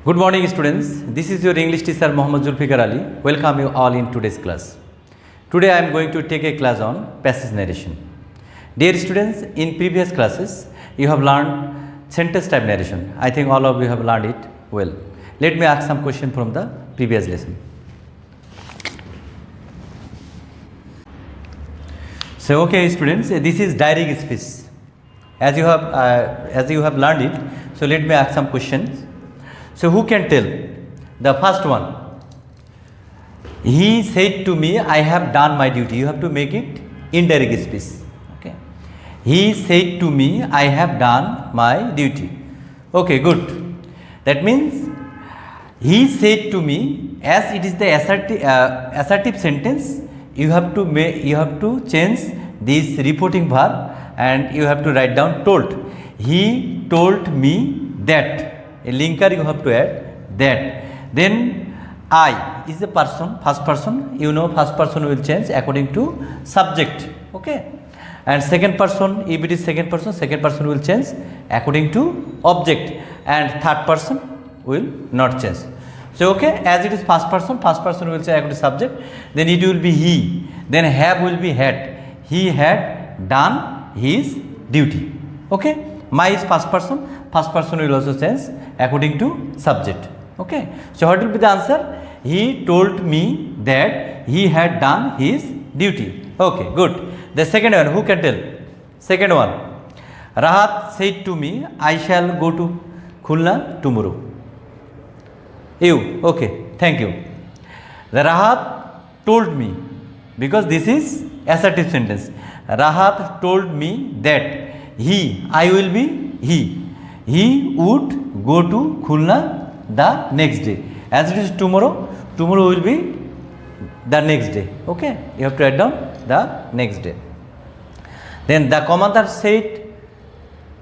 Good morning students, this is your English teacher Mohammad Zulfikar Ali. Welcome you all in today's class. Today I am going to take a class on passage narration. Dear students, in previous classes you have learned sentence type narration. I think all of you have learned it well. Let me ask some question from the previous lesson. So okay students, this is direct speech. As you have learned it, so let me ask some questions. So who can tell? The first one. He said to me, I have done my duty. You have to make it indirect speech. Okay. He said to me, I have done my duty. Okay, good. That means he said to me, as it is the assertive sentence, you have to change this reporting verb and you have to write down told. He told me that. A linker you have to add that. Then I is the person, first person. You know first person will change according to subject. Okay. And second person, if it is second person will change according to object. And third person will not change. So okay, as it is first person will change according to subject. Then it will be he. Then have will be had. He had done his duty. Okay. My is first person will also change according to subject. Okay. So what will be the answer? He told me that he had done his duty. Okay, good. The second one, who can tell? Second one. Rahat said to me, I shall go to Khulna tomorrow. You, okay, thank you. The Rahat told me, because this is assertive sentence. Rahat told me that I will be he would go to Khulna the next day. As it is tomorrow will be the next day. Okay, you have to write down the next day. Then the commander said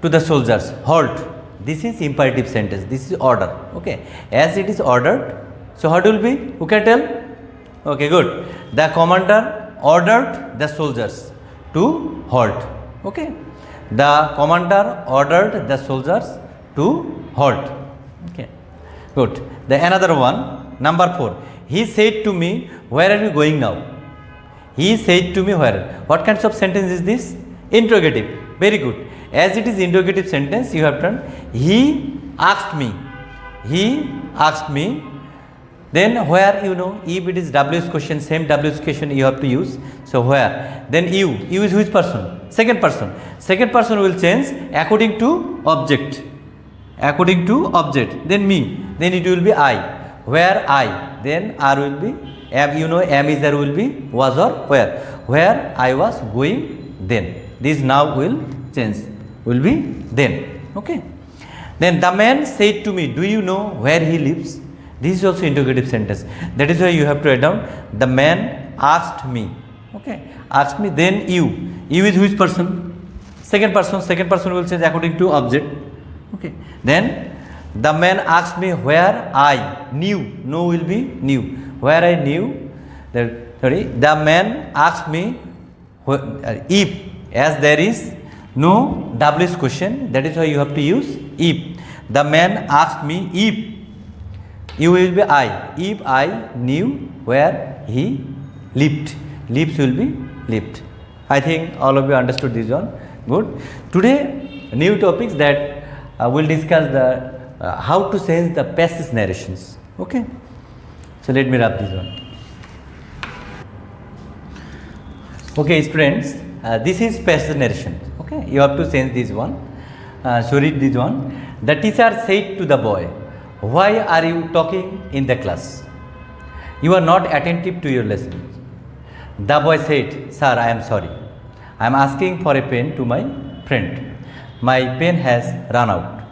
to the soldiers, halt. This is imperative sentence. This is order. Okay, as it is ordered, so what will be? Who can tell? Okay, good. The commander ordered the soldiers to halt. Okay. The commander ordered the soldiers to halt. Okay, good. The another one, number 4. He said to me, where are you going now? He said to me where. What kinds of sentence is this? Interrogative. Very good. As it is interrogative sentence, you have done. He asked me. He asked me. Then where, you know, if it is WH question, same WH question you have to use. So where? Then you is which person? Second person. Second person will change according to object. According to object. Then me. Then it will be I. Where I. Then R will be am. You know am is there will be was or where. Where I was going then. This now will change. Will be then. Okay. Then the man said to me, do you know where he lives? This is also interrogative sentence. That is why you have to write down. The man asked me. Okay. Asked me. Then you. You is which person? Second person. Second person will change according to object. Okay. Then the man asked me where I knew. No will be knew. Where I knew. The man asked me if, as there is no WH question. That is why you have to use if. The man asked me if. You will be I. If I knew where he lived. Lives will be lived. I think all of you understood this one. Good. Today, new topics that we'll discuss the how to change the passage narrations. Okay. So let me wrap this one. Okay, students. This is passage narration. Okay. You have to change this one. So read this one. The teacher said to the boy, why are you talking in the class? You are not attentive to your lesson. The boy said, sir, I am sorry. I am asking for a pen to my friend. My pen has run out.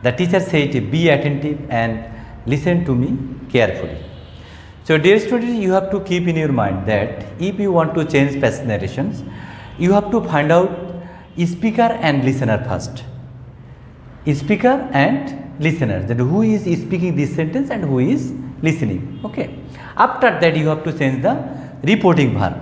The teacher said, be attentive and listen to me carefully. So dear students, you have to keep in your mind that if you want to change passage narrations, you have to find out speaker and listener first. Speaker and listener, that who is speaking this sentence and who is listening. Okay. After that you have to change the reporting verb.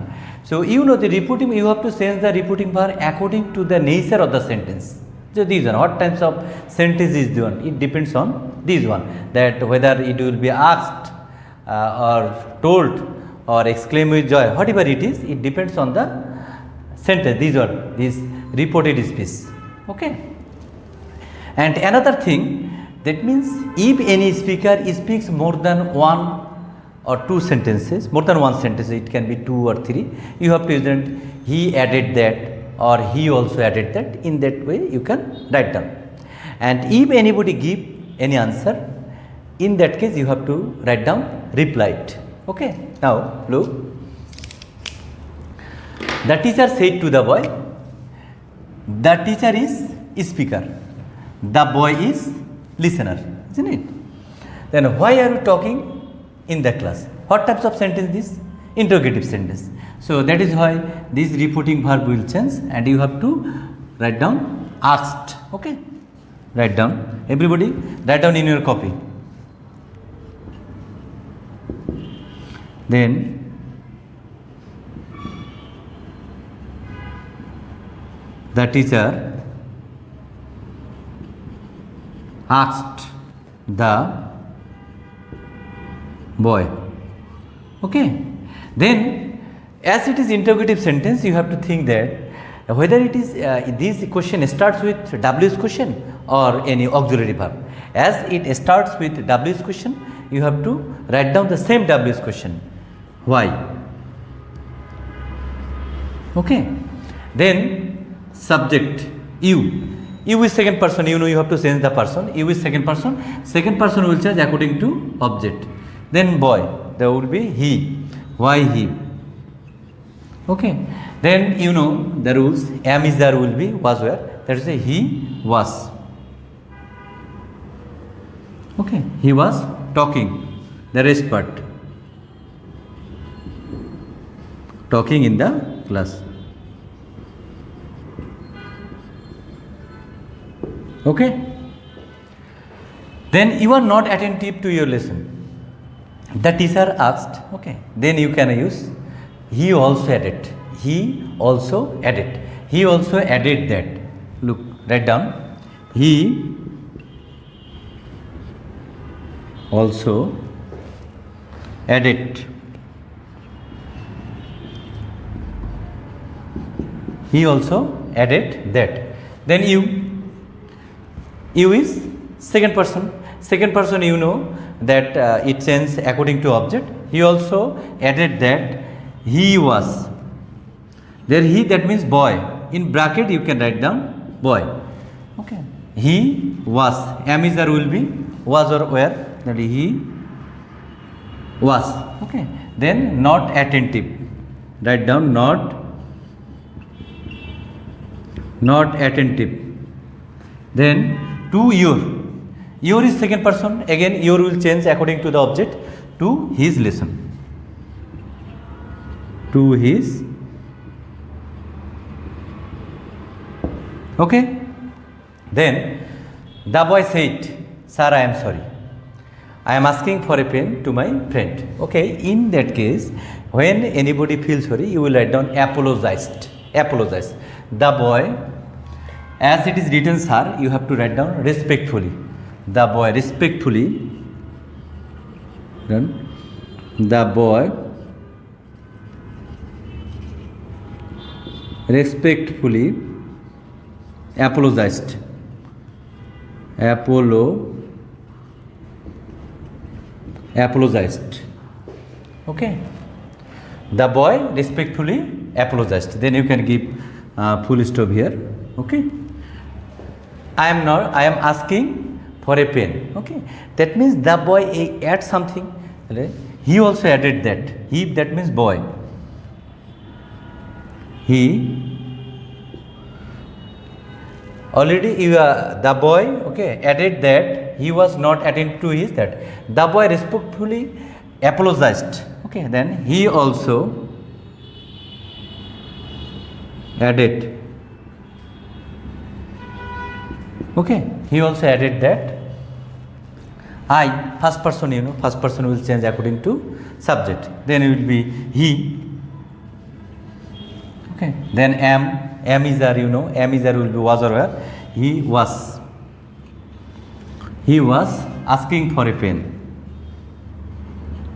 So you know you have to change the reporting verb according to the nature of the sentence. So these are what types of sentence is the one. It depends on this one, that whether it will be asked or told or exclaim with joy, whatever it is, it depends on the sentence. These are this reported speech. Okay. And another thing, that means if any speaker speaks more than one or two sentences, more than one sentence, it can be two or three, you have to use that he added that or he also added that. In that way you can write down. And if anybody give any answer, in that case you have to write down replied. Okay. Now look, the teacher said to the boy, the teacher is speaker, the boy is listener, isn't it? Then why are you talking in the class? What types of sentence this? Interrogative sentence. So that is why this reporting verb will change and you have to write down asked. Okay. Write down. Everybody write down in your copy. Then the teacher asked the boy. Okay. Then as it is interrogative sentence, you have to think that whether it is this question starts with W's question or any auxiliary verb. As it starts with W's question, you have to write down the same W's question. Why? Okay. Then subject you. You is second person, you know you have to change the person. You is second person. Second person will change according to object. Then boy, there will be he. Why he? Okay. Then you know the rules. Am is there will be was where. That is he was. Okay. He was talking. The rest part. Talking in the class. Okay. Then you are not attentive to your lesson. The teacher asked. Okay. Then you can use he also added. He also added. He also added that. Look, write down. He also added. He also added that. Then you is second person. Second person, you know that it changes according to object. He also added that he was. There he, that means boy. In bracket you can write down boy. Okay. He was. Am is there will be was or where. That is he was. Okay. Then not attentive. Write down not attentive. Then to your. Your is second person. Again your will change according to the object. To his lesson. To his. Okay. Then the boy said, sir, I am sorry. I am asking for a pen to my friend. Okay. In that case, when anybody feels sorry, you will write down apologized. Apologize. The boy, as it is written, sir, you have to write down respectfully. The boy respectfully. Then the boy respectfully apologized. Apologized. Okay. The boy respectfully apologized. Then you can give full stop here. Okay. I am asking for a pen. Okay. That means the boy add something. He also added that. He, that means boy. He already the boy, okay, added that he was not attentive to his that. The boy respectfully apologized. Okay, then he also added. Okay, he also added that I, first person, you know, first person will change according to subject. Then it will be he. Okay, then am is there, you know, am is there will be was or where. He was asking for a pen.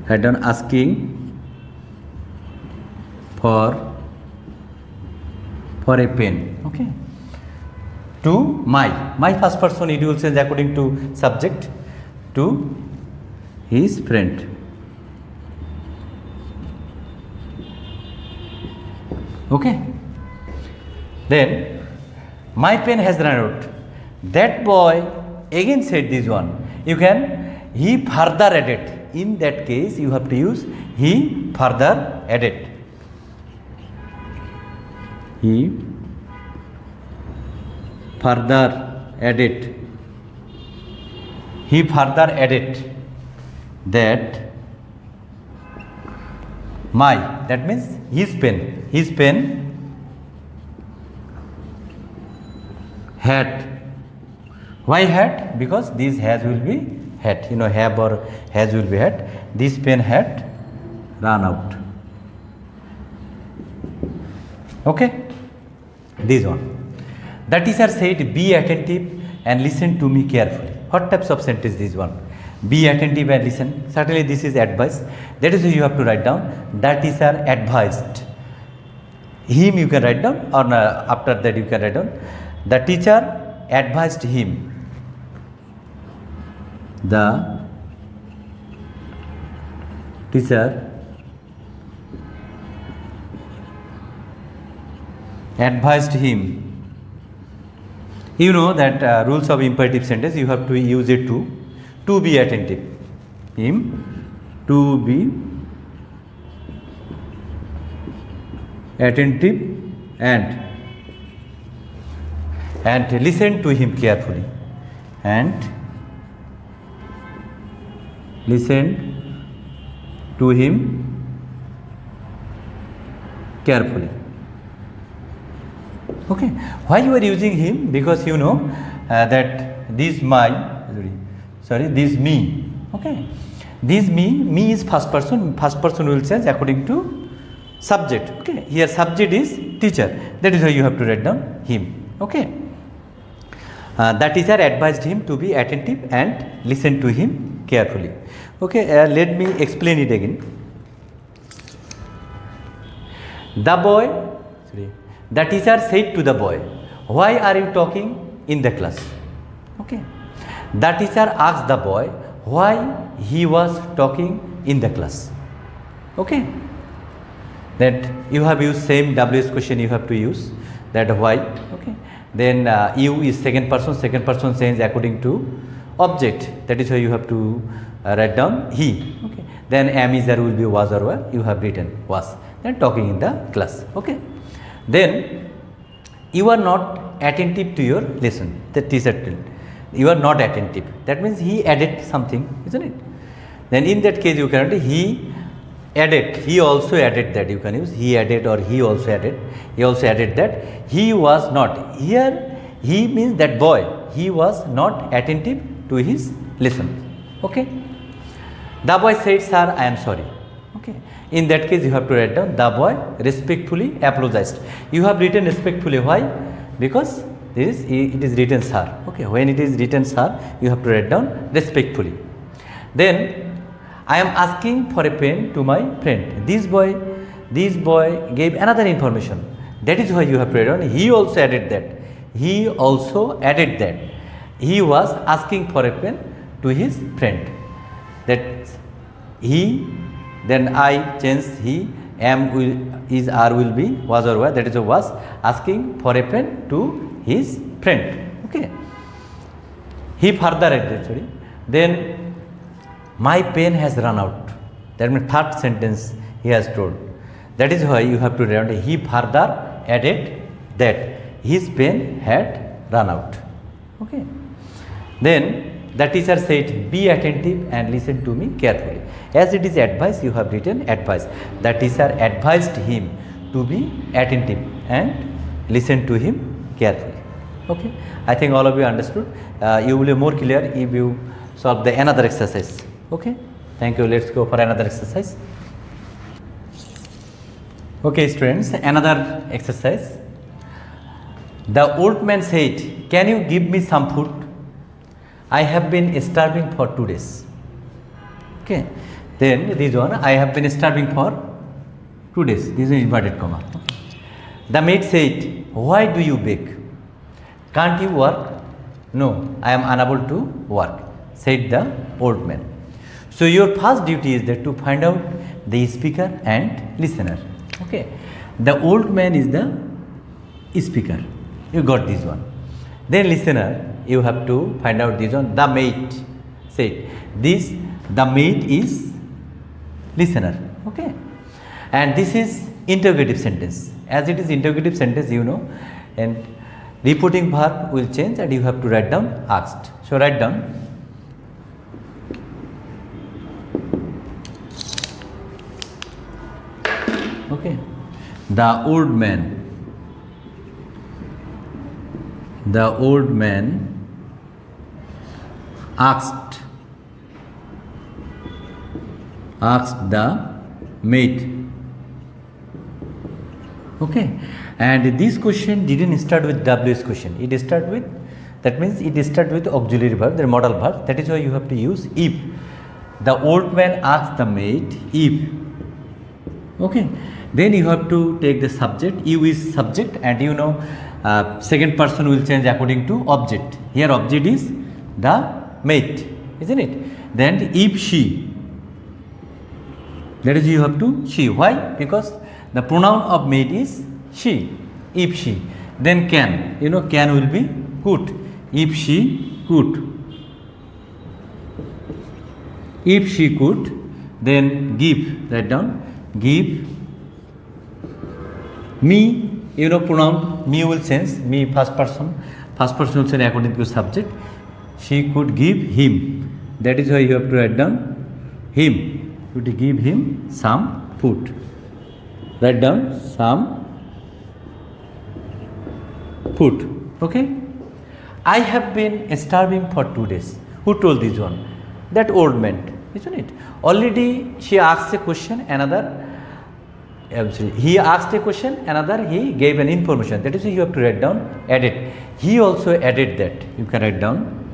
Write down asking for a pen. Okay. To my first person, it will change according to subject. To his friend. Okay. Then my pen has run out. That boy again said this one. He further added. In that case, you have to use he further added. He further added. He further added that that means his pen had. Why had? Because this has will be had. Have or has will be had. This pen had run out. Okay. This one. The teacher said, be attentive and listen to me carefully. What types of sentence this one? Be attentive and listen. Certainly this is advice. That is why you have to write down. The teacher advised. Him you can write down, or after that you can write down. The teacher advised him. The teacher advised him. You know that rules of imperative sentence, you have to use it to be attentive. Him to be attentive and listen to him carefully. And listen to him carefully. Okay. Why you are using him? Because you know that this me. Okay. This me is first person. First person will change according to subject. Okay. Here subject is teacher. That is why you have to write down him. Okay. The teacher advised him to be attentive and listen to him carefully. Okay. Let me explain it again. The teacher said to the boy, why are you talking in the class? Okay. The teacher asked the boy why he was talking in the class. Okay. That you have used same WS question you have to use, that why. Okay. Then you is second person change according to object. That is why you have to write down he. Okay. Then am is there will be was or were, you have written was. Then talking in the class. Okay. Then you are not attentive to your lesson. The teacher told you are not attentive. That means he added something, isn't it? Then in that case you can write he added. He also added that. You can use he added or he also added. He also added that he was not. Here he means that boy. He was not attentive to his lesson. Okay. The boy said, sir, I am sorry. Okay. In that case you have to write down the boy respectfully apologized. You have written respectfully. Why? Because it is written sir. Okay. When it is written sir, you have to write down respectfully. Then I am asking for a pen to my friend. This boy gave another information. That is why you have to write down. He also added that. He also added that he was asking for a pen to his friend. That he. Then I change he, am will, is, are will be, was or were. That is was asking for a pen to his friend. Okay. He further added. Sorry. Then my pen has run out. That means third sentence he has told. That is why you have to write down. He further added that his pen had run out. Okay. Then the teacher said, be attentive and listen to me carefully. As it is advice, you have written advice. The teacher advised him to be attentive and listen to him carefully. Okay. I think all of you understood. You will be more clear if you solve the another exercise. Okay. Thank you. Let's go for another exercise. Okay, students, another exercise. The old man said, can you give me some food? I have been starving for 2 days. Okay. Then this one, I have been starving for 2 days. This is inverted comma. Okay. The maid said, why do you bake? Can't you work? No, I am unable to work, said the old man. So your first duty is that to find out the speaker and listener. Okay. The old man is the speaker. You got this one. Then listener, you have to find out this one. The maid said, this, the maid is listener. Okay. And this is interrogative sentence. As it is interrogative sentence, you know, and reporting verb will change and you have to write down asked. So write down. Okay. The old man asked the maid. Okay, and this question didn't start with WS question. It start with, that means it start with auxiliary verb, the modal verb. That is why you have to use if. The old man asked the maid if. Okay, then you have to take the subject. You is subject, and you know second person will change according to object. Here object is the maid, isn't it? Then if she, that is you have to she. Why? Because the pronoun of maid is she. If she. Then can, you know, can will be could. If she could. If she could, then give. Write down. Give me, you know, pronoun me will change. Me first person will change according to subject. She could give him. That is why you have to write down him. You have to give him some food. Write down some food. Okay. I have been starving for 2 days. Who told this one? That old man, isn't it? Already she asked a question, another. He asked a question, another he gave an information. That is why you have to write down added. He also added that. You can write down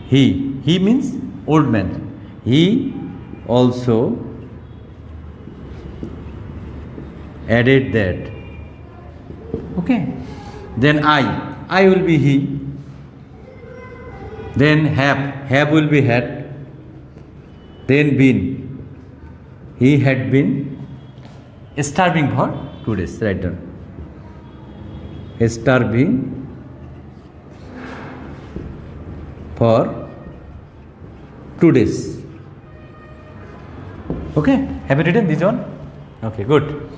he. He means old man. He also added that. Okay. Then I will be he. Then have will be had. Then been, he had been starving for 2 days. Write down. Starving for 2 days. Okay. Have you written this one? Okay, good.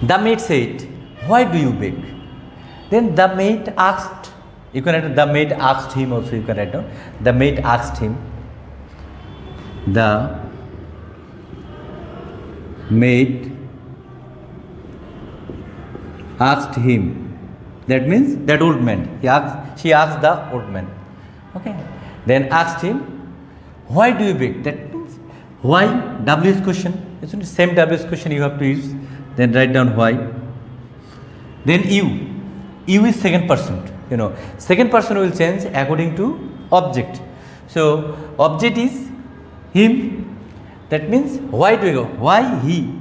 The maid said, why do you bake? Then the maid asked, you can write the maid asked him also, you can write down. The maid asked him. The maid asked him. That means that old man. She asked the old man. Okay. Then asked him, why do you bake? That means why? WS question. Isn't it? Same WS question you have to use. Then write down why. Then you. You is second person. You know, second person will change according to object. So object is him. That means why do you go? Why he?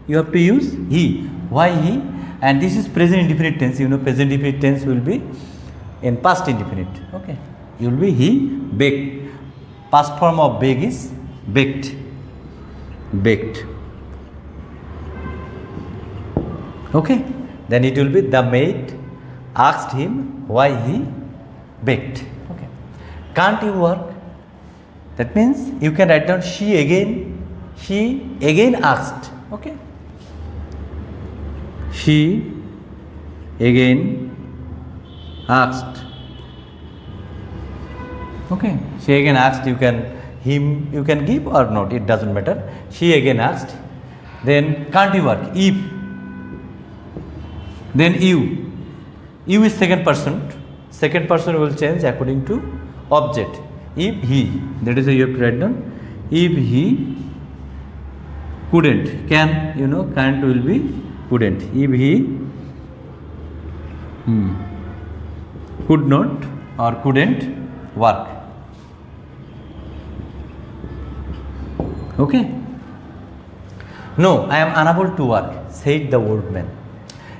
You have to use he. Why he? And this is present indefinite tense. You know, present indefinite tense will be in past indefinite. Okay. You will be he baked. Past form of bake is baked. Baked. Okay. Then it will be the maid asked him why he baked. Okay. Can't you work? That means you can write down she again asked. Okay. She again asked. Okay. She again asked, you can give or not, it doesn't matter. She again asked. Then can't you work? If. Then you. You is second person. Second person will change according to object. If he, that is why you have to write down. If he couldn't, can, you know, can't will be couldn't. If he could not or couldn't work. Okay. No, I am unable to work, said the old man.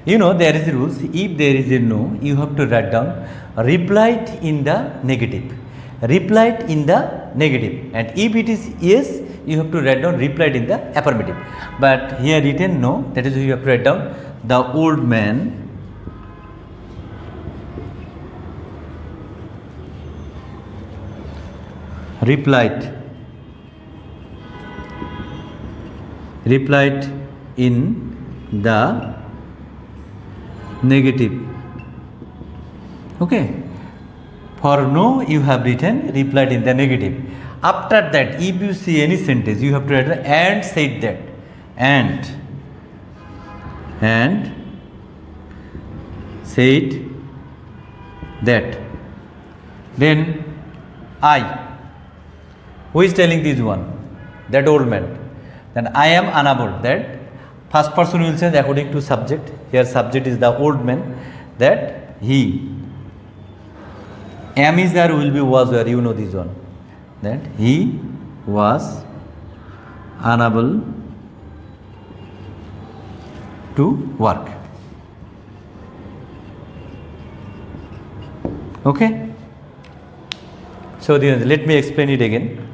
You know, there is rules. If there is a no, you have to write down replied in the negative. Replied in the negative. And if it is yes, you have to write down replied in the affirmative. But here written no, that is why you have to write down the old man replied in the negative. Okay. For no, you have written replied in the negative. After that, if you see any sentence, you have to write and said that. And said that. Then I. Who is telling this one? That old man. Then I am unable. That first person will say according to subject. Here subject is the old man. That he. Am is there, will be was where, you know this one. That he was unable to work. Okay. So let me explain it again.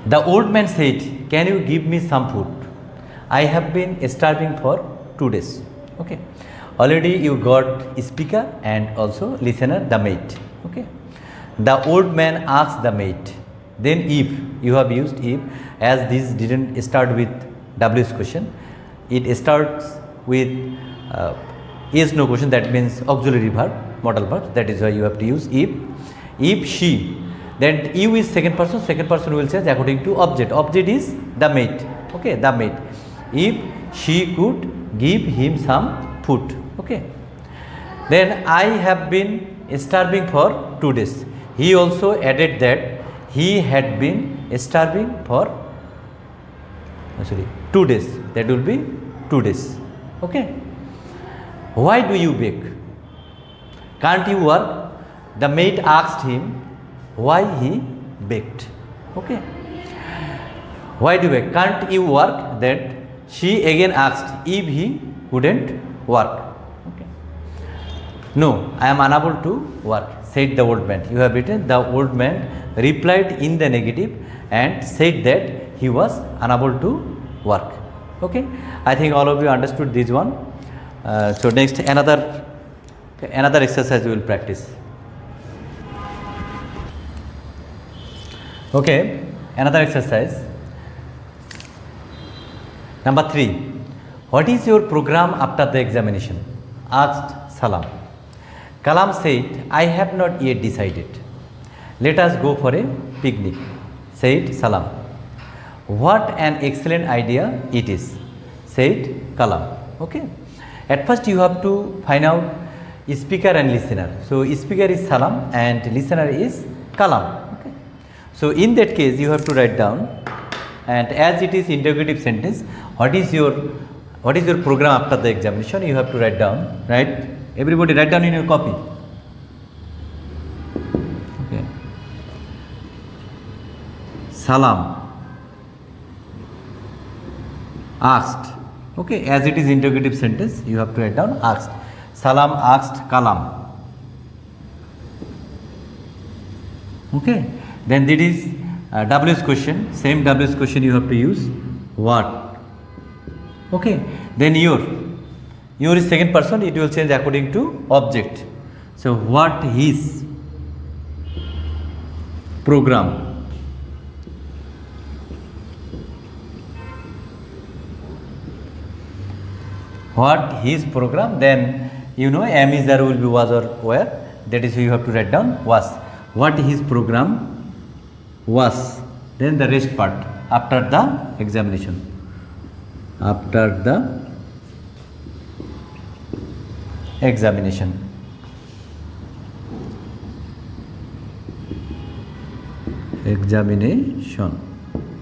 The old man said, can you give me some food? I have been starving for 2 days. Okay. Already you got speaker and also listener, the mate. Okay. The old man asked the mate. Then if, you have used if, as this didn't start with W's question, it starts with is no question, that means auxiliary verb, modal verb, that is why you have to use if. If she, then you is second person will say according to object. Object is the mate. Okay, the mate. If she could give him some food. Okay. Then I have been starving for 2 days. He also added that he had been starving for 2 days. That will be 2 days. Okay. Why do you bake? Can't you work? The mate asked him why he baked. Okay. Why do you bake? Can't you work? That she again asked if he couldn't work. Okay. No, I am unable to work, said the old man. You have written the old man replied in the negative and said that he was unable to work. Okay. I think all of you understood this one. So next another exercise we will practice. Okay, another exercise. Number 3. What is your program after the examination? Asked Salam. Kalam said, I have not yet decided. Let us go for a picnic, said Salam. What an excellent idea it is, said Kalam. Okay. At first you have to find out speaker and listener. So speaker is Salam and listener is Kalam. Okay. So in that case you have to write down, and as it is interrogative sentence, what is your program after the examination? You have to write down. Right? Everybody write down in your copy. Okay. Salam asked. Okay, as it is interrogative sentence, you have to write down asked. Salam asked Kalam. Okay, then that is W's question. Same W's question you have to use what. Okay, then your is second person, it will change according to object. So what his program. What his program, then you know am is there, will be was or where, that is you have to write down was. What his program was, then the rest part after the examination. After the examination.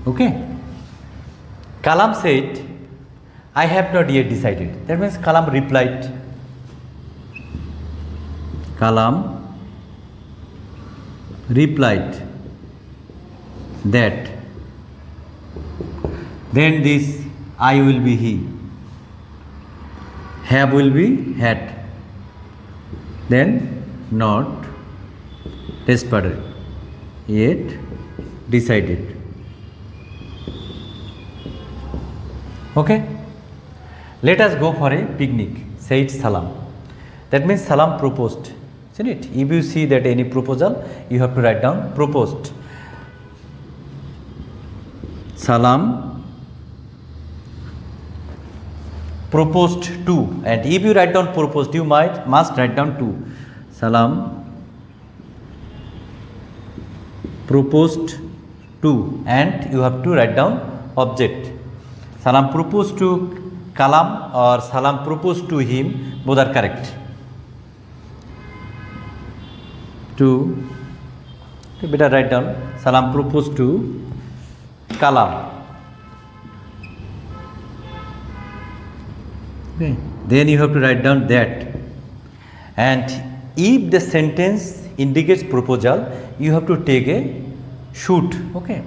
Okay. Kalam said, I have not yet decided. That means Kalam replied. Kalam replied that. Then this I will be he. Have will be had. Then not desperate yet decided. Okay, let us go for a picnic, said Salam. That means Salam proposed, isn't it? If you see that any proposal, you have to write down proposed. Salam proposed to, and if you write down proposed, you must write down to. Salam proposed to, and you have to write down object. Salam proposed to Kalam or Salam proposed to him, both are correct. To, you better write down Salam proposed to Kalam. Okay. Then you have to write down that. And if the sentence indicates proposal, you have to take a should. Okay.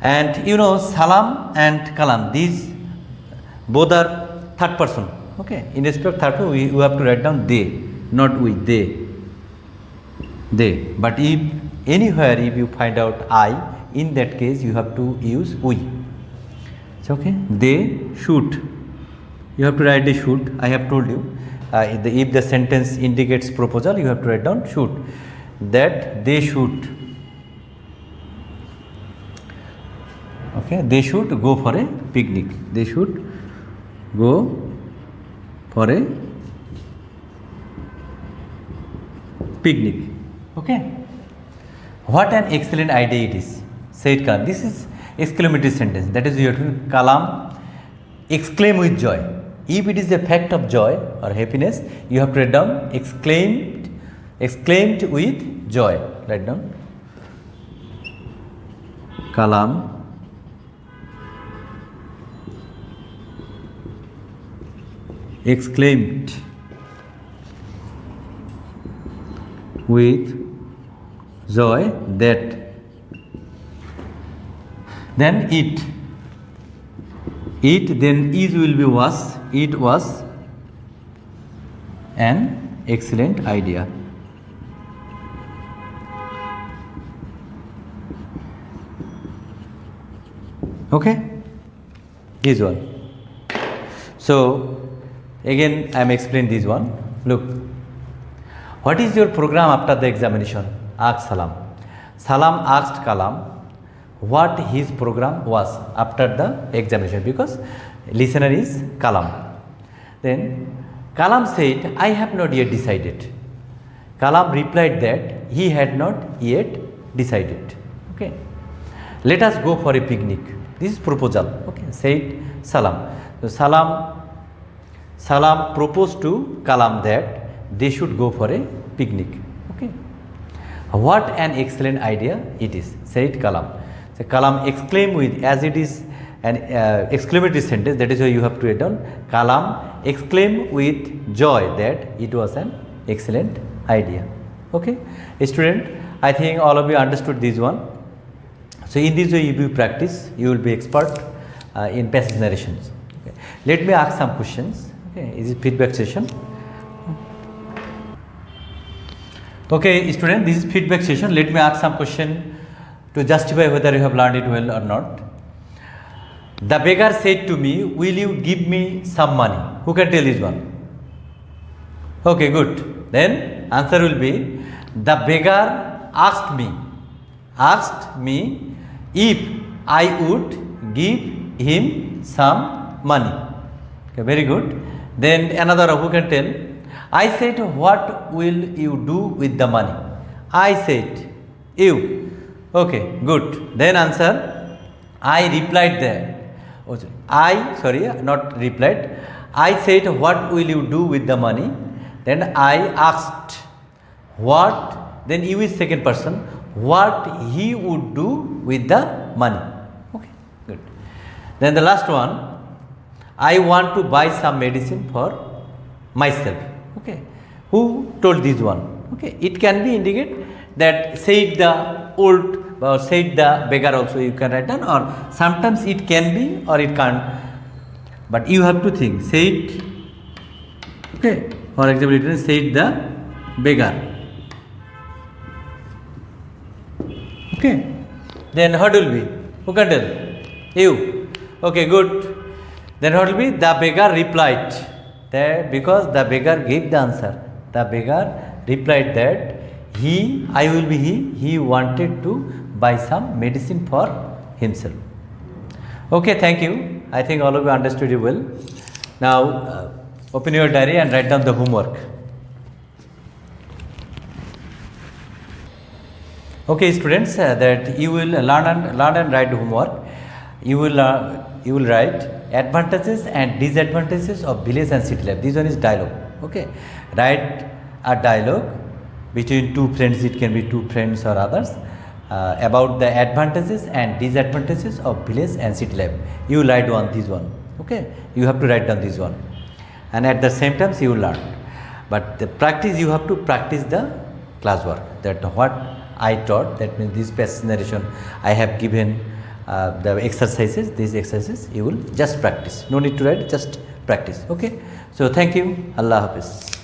And you know, Salam and Kalam, these both are third person. Okay. In respect of third person, we have to write down they, not we, they. They. But if anywhere if you find out I, in that case you have to use we. It's okay. They should. You have to write the should. I have told you. If the sentence indicates proposal, you have to write down should. That they should. Okay. They should go for a picnic. They should go for a picnic. Okay. What an excellent idea it is, said Kalam. This is exclamatory sentence. That is, you have to Kalam exclaim with joy. If it is a fact of joy or happiness, you have to write down exclaimed with joy. Write down Kalam exclaimed with joy that. Then it, then is will be was. It was an excellent idea. Okay, this one. So again I am explaining this one. Look, what is your program after the examination? Asked Salam. Salam asked Kalam what his program was after the examination, because listener is Kalam. Then Kalam said, I have not yet decided. Kalam replied that he had not yet decided. Okay. Let us go for a picnic. This is proposal. Okay. Said Salam. So Salam proposed to Kalam that they should go for a picnic. Okay. What an excellent idea it is, said Kalam. So Kalam exclaimed with, as it is an exclamatory sentence, that is why you have to write down Kalam exclaimed with joy that it was an excellent idea. Okay. Student, I think all of you understood this one. So in this way, if you practice, you will be expert in passage narrations. Okay. Let me ask some questions. Okay. Is it feedback session? Okay, student, this is feedback session. Let me ask some question to justify whether you have learned it well or not. The beggar said to me, will you give me some money? Who can tell this one? Okay, good. Then answer will be, the beggar asked me if I would give him some money. Okay, very good. Then another, who can tell? I said, what will you do with the money? I said, you. Okay, good. Then answer, I replied there. Not replied. I said, what will you do with the money? Then I asked, what? Then you is second person, what he would do with the money. Okay, good. Then the last one, I want to buy some medicine for myself. Okay, who told this one? Okay, it can be indicate that said the old or said the beggar also you can write down, or sometimes it can be or it can't, but you have to think said. Okay, for example it is said the beggar. Okay, then what will be? Who can tell? You. Okay, good. Then what will be? The beggar replied that, because the beggar gave the answer. The beggar replied that I will be he wanted to buy some medicine for himself. Okay, thank you. I think all of you understood it well. Now open your diary and write down the homework. Okay, students, that you will learn and write homework. You will write advantages and disadvantages of village and city life. This one is dialogue. Okay, write a dialogue between two friends. It can be two friends or others about the advantages and disadvantages of village and city life. You will write this one. Okay, you have to write down this one, and at the same time you will learn. But the practice, you have to practice the classwork. That what I taught, that means this passage narration I have given the exercises, these exercises you will just practice. No need to write, just practice. Okay, so thank you. Allah Hafiz.